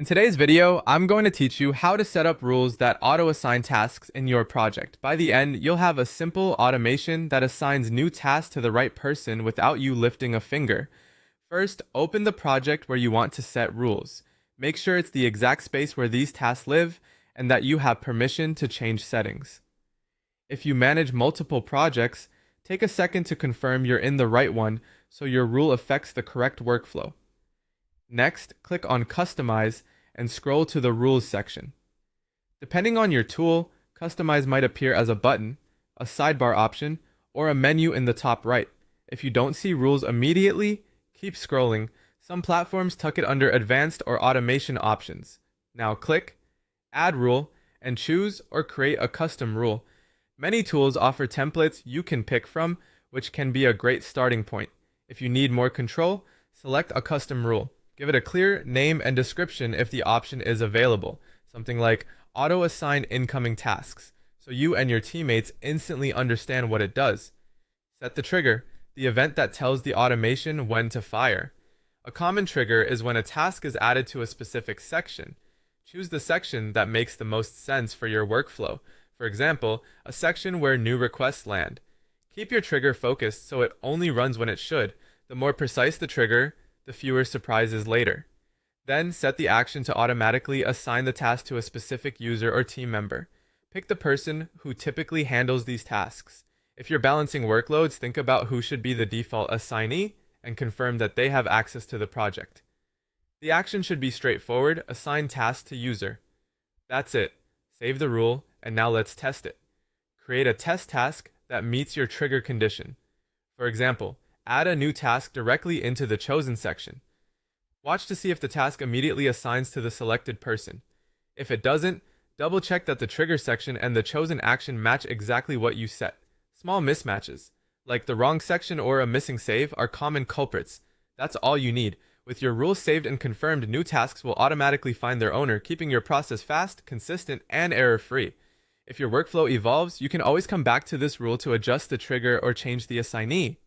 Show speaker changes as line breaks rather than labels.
In today's video, I'm going to teach you how to set up rules that auto-assign tasks in your project. By the end, you'll have a simple automation that assigns new tasks to the right person without you lifting a finger. First, open the project where you want to set rules. Make sure it's the exact space where these tasks live and that you have permission to change settings. If you manage multiple projects, take a second to confirm you're in the right one so your rule affects the correct workflow. Next, click on Customize and scroll to the Rules section. Depending on your tool, Customize might appear as a button, a sidebar option, or a menu in the top right. If you don't see rules immediately, keep scrolling. Some platforms tuck it under Advanced or Automation options. Now click Add Rule and choose or create a custom rule. Many tools offer templates you can pick from, which can be a great starting point. If you need more control, select a custom rule. Give it a clear name and description if the option is available, something like auto-assign incoming tasks, so you and your teammates instantly understand what it does. Set the trigger, the event that tells the automation when to fire. A common trigger is when a task is added to a specific section. Choose the section that makes the most sense for your workflow. For example, a section where new requests land. Keep your trigger focused so it only runs when it should. The more precise the trigger, the fewer surprises later. Then set the action to automatically assign the task to a specific user or team member. Pick the person who typically handles these tasks. If you're balancing workloads, think about who should be the default assignee and confirm that they have access to the project. The action should be straightforward: assign task to user. That's it. Save the rule, and now let's test it. Create a test task that meets your trigger condition. For example, add a new task directly into the chosen section. Watch to see if the task immediately assigns to the selected person. If it doesn't, double check that the trigger section and the chosen action match exactly what you set. Small mismatches, like the wrong section or a missing save, are common culprits. That's all you need. With your rules saved and confirmed, new tasks will automatically find their owner, keeping your process fast, consistent, and error-free. If your workflow evolves, you can always come back to this rule to adjust the trigger or change the assignee.